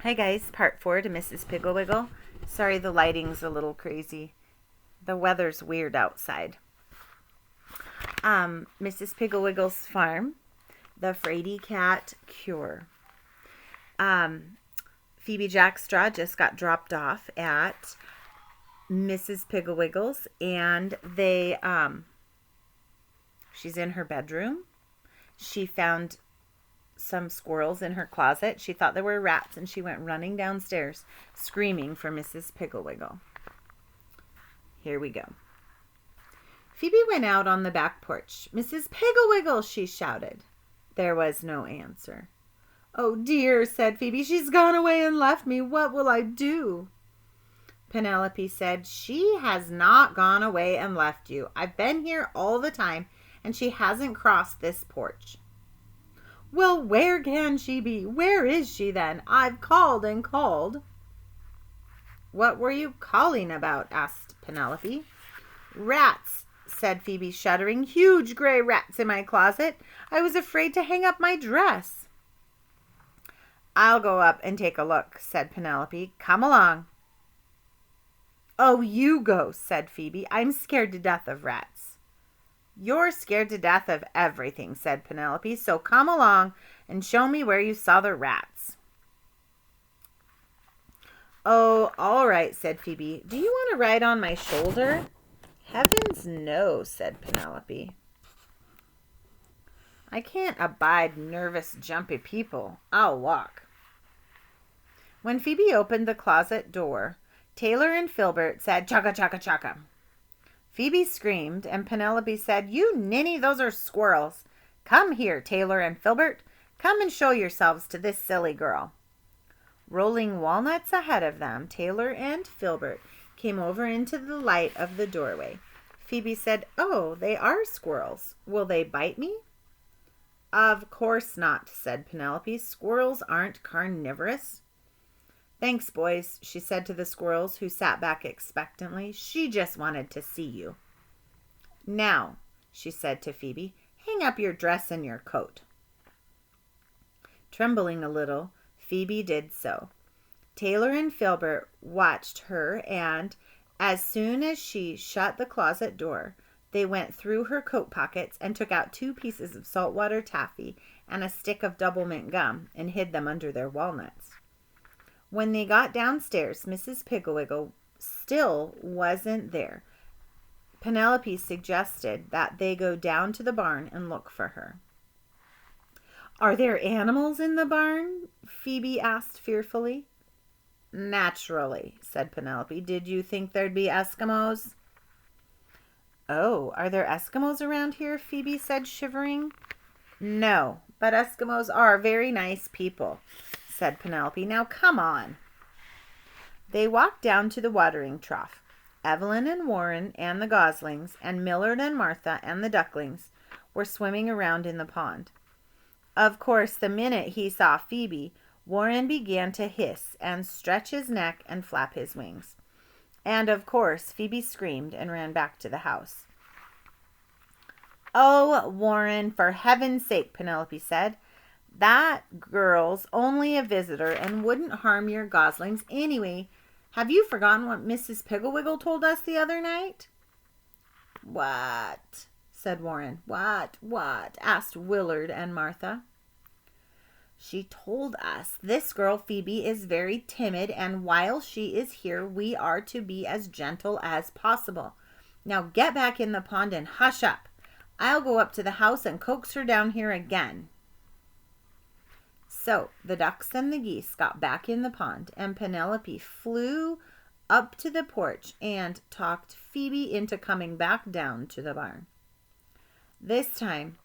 Hi guys, part 4 to Mrs. Piggle Wiggle. Sorry the lighting's a little crazy. The weather's weird outside. Mrs. Piggle Wiggle's farm, the Fraidy Cat Cure. Phoebe Jackstraw just got dropped off at Mrs. Piggle Wiggle's, and she's in her bedroom. She found some squirrels in her closet. She thought there were rats, and she went running downstairs screaming for Mrs. Piggle Wiggle. Here we go. Phoebe went out on the back porch. "Mrs. Piggle Wiggle," she shouted. There was no answer. "Oh dear," said Phoebe, "she's gone away and left me. What will I do?" Penelope said, "She has not gone away and left you. I've been here all the time, and she hasn't crossed this porch." "Well, where can she be? Where is she then? I've called and called." "What were you calling about?" asked Penelope. "Rats," said Phoebe, shuddering. "Huge gray rats in my closet. I was afraid to hang up my dress." "I'll go up and take a look," said Penelope. "Come along." "Oh, you go," said Phoebe. "I'm scared to death of rats." "You're scared to death of everything," said Penelope, "so come along and show me where you saw the rats." "Oh, all right," said Phoebe. "Do you want to ride on my shoulder?" "Heavens, no," said Penelope. "I can't abide nervous, jumpy people. I'll walk." When Phoebe opened the closet door, Taylor and Filbert said, "Chugga, chugga, chugga." Phoebe screamed, and Penelope said, "You ninny, those are squirrels. Come here, Taylor and Filbert. Come and show yourselves to this silly girl." Rolling walnuts ahead of them, Taylor and Filbert came over into the light of the doorway. Phoebe said, "Oh, they are squirrels. Will they bite me?" "Of course not," said Penelope. "Squirrels aren't carnivorous." "Thanks, boys," she said to the squirrels, who sat back expectantly. "She just wanted to see you." "Now," she said to Phoebe, "hang up your dress and your coat." Trembling a little, Phoebe did so. Taylor and Filbert watched her, and as soon as she shut the closet door, they went through her coat pockets and took out 2 pieces of saltwater taffy and a stick of double mint gum and hid them under their walnuts. When they got downstairs, Mrs. Piggle Wiggle still wasn't there. Penelope suggested that they go down to the barn and look for her. "Are there animals in the barn?" Phoebe asked fearfully. "Naturally," said Penelope. "Did you think there'd be Eskimos?" "Oh, are there Eskimos around here?" Phoebe said, shivering. "No, but Eskimos are very nice people," said Penelope. "Now come on." They walked down to the watering trough. Evelyn and Warren and the goslings, and Millard and Martha and the ducklings were swimming around in the pond. Of course, the minute he saw Phoebe, Warren began to hiss and stretch his neck and flap his wings. And of course, Phoebe screamed and ran back to the house. "Oh, Warren, for heaven's sake," Penelope said. "That girl's only a visitor and wouldn't harm your goslings anyway. Have you forgotten what Mrs. Piggle Wiggle told us the other night?" "What?" said Warren. What? Asked Willard and Martha. "She told us this girl Phoebe is very timid, and while she is here we are to be as gentle as possible. Now get back in the pond and hush up. I'll go up to the house and coax her down here again." So the ducks and the geese got back in the pond, and Penelope flew up to the porch and talked Phoebe into coming back down to the barn. This time,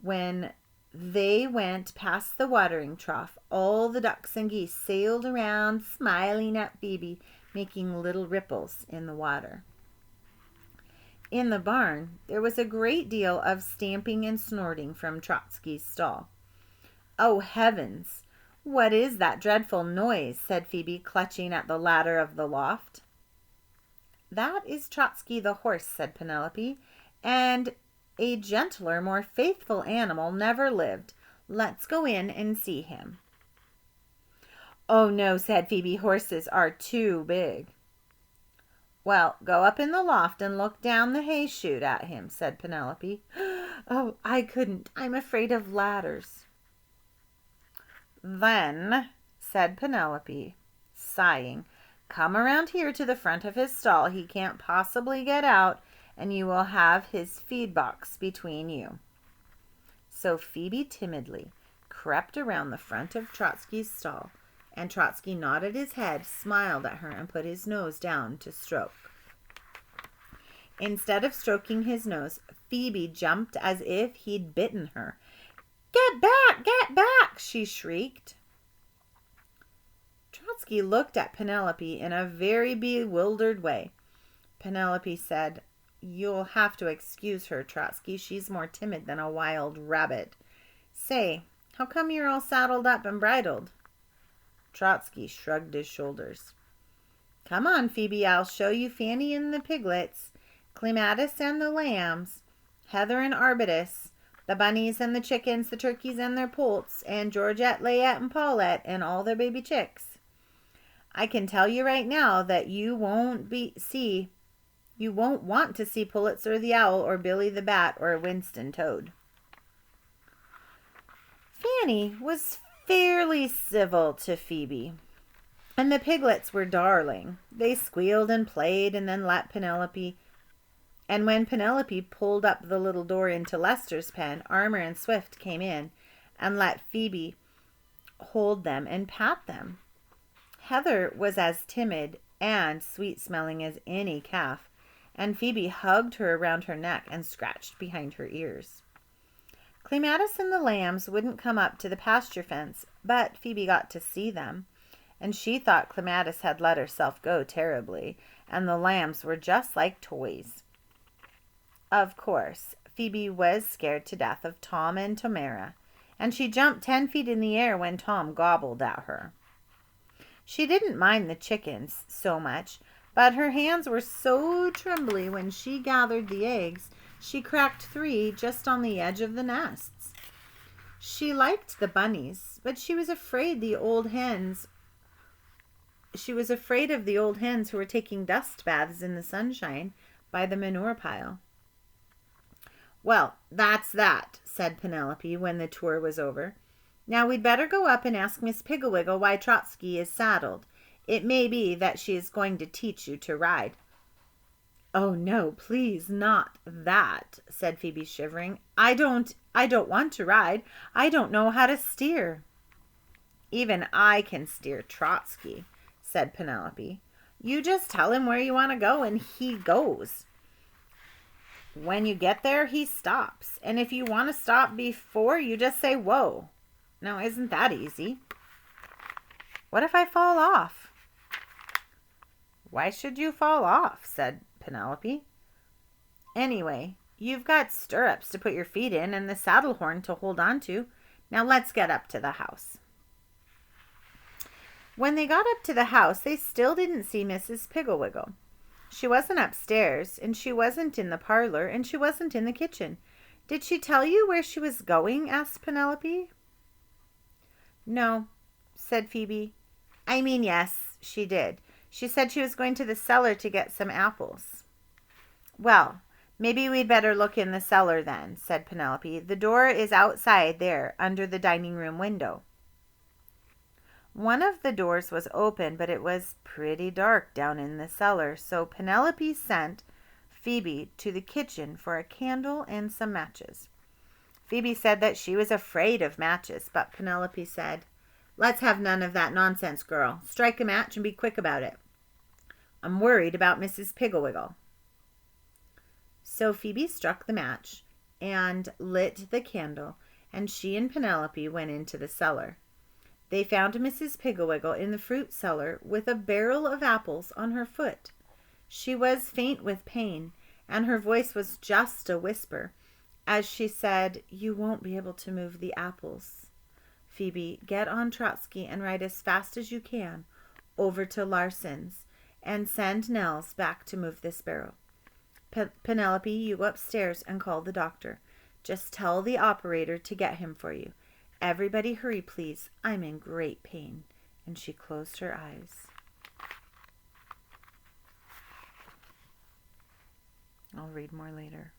when they went past the watering trough, all the ducks and geese sailed around, smiling at Phoebe, making little ripples in the water. In the barn, there was a great deal of stamping and snorting from Trotsky's stall. "Oh, heavens! What is that dreadful noise?" said Phoebe, clutching at the ladder of the loft. "That is Trotsky the horse," said Penelope, "and a gentler, more faithful animal never lived. Let's go in and see him." "Oh, no," said Phoebe. "Horses are too big." "Well, go up in the loft and look down the hay chute at him," said Penelope. "Oh, I couldn't. I'm afraid of ladders." "Then," said Penelope, sighing, "come around here to the front of his stall. He can't possibly get out, and you will have his feed box between you." So Phoebe timidly crept around the front of Trotsky's stall, and Trotsky nodded his head, smiled at her, and put his nose down to stroke. Instead of stroking his nose, Phoebe jumped as if he'd bitten her. "Get back! Get back!" she shrieked. Trotsky looked at Penelope in a very bewildered way. Penelope said, "You'll have to excuse her, Trotsky. She's more timid than a wild rabbit. Say, how come you're all saddled up and bridled?" Trotsky shrugged his shoulders. "Come on, Phoebe, I'll show you Fanny and the piglets, Clematis and the lambs, Heather and Arbutus, the bunnies and the chickens, the turkeys and their poults, and Georgette, Layette, and Paulette, and all their baby chicks. I can tell you right now that you won't want to see Pulitzer the owl or Billy the bat or Winston Toad." Fanny was fairly civil to Phoebe, and the piglets were darling. They squealed and played and then let Penelope. And when Penelope pulled up the little door into Lester's pen, Armour and Swift came in and let Phoebe hold them and pat them. Heather was as timid and sweet-smelling as any calf, and Phoebe hugged her around her neck and scratched behind her ears. Clematis and the lambs wouldn't come up to the pasture fence, but Phoebe got to see them, and she thought Clematis had let herself go terribly, and the lambs were just like toys. Of course, Phoebe was scared to death of Tom and Tamara, and she jumped 10 feet in the air when Tom gobbled at her. She didn't mind the chickens so much, but her hands were so trembly when she gathered the eggs, she cracked 3 just on the edge of the nests. She liked the bunnies, but she was afraid of the old hens who were taking dust baths in the sunshine by the manure pile. "Well, that's that," said Penelope when the tour was over. "Now we'd better go up and ask Miss Pigglewiggle why Trotsky is saddled. It may be that she is going to teach you to ride." "Oh, no, please, not that," said Phoebe, shivering. I don't want to ride. I don't know how to steer." "Even I can steer Trotsky," said Penelope. "You just tell him where you want to go and he goes. When you get there, he stops. And if you want to stop before, you just say, 'Whoa.' Now, isn't that easy?" "What if I fall off?" "Why should you fall off?" said Penelope. "Anyway, you've got stirrups to put your feet in and the saddle horn to hold on to. Now let's get up to the house." When they got up to the house, they still didn't see Mrs. Pigglewiggle. She wasn't upstairs, and she wasn't in the parlor, and she wasn't in the kitchen. "Did she tell you where she was going?" asked Penelope. "No," said Phoebe. "I mean, yes, she did. She said she was going to the cellar to get some apples." "Well, maybe we'd better look in the cellar then," said Penelope. "The door is outside there, under the dining room window." One of the doors was open, but it was pretty dark down in the cellar, so Penelope sent Phoebe to the kitchen for a candle and some matches. Phoebe said that she was afraid of matches, but Penelope said, "Let's have none of that nonsense, girl. Strike a match and be quick about it. I'm worried about Mrs. Pigglewiggle." So Phoebe struck the match and lit the candle, and she and Penelope went into the cellar. They found Mrs. Pigglewiggle in the fruit cellar with a barrel of apples on her foot. She was faint with pain, and her voice was just a whisper as she said, "You won't be able to move the apples. Phoebe, get on Trotsky and ride as fast as you can over to Larson's and send Nels back to move this barrel. Penelope, you go upstairs and call the doctor. Just tell the operator to get him for you. Everybody hurry, please. I'm in great pain. and she closed her eyes. I'll read more later.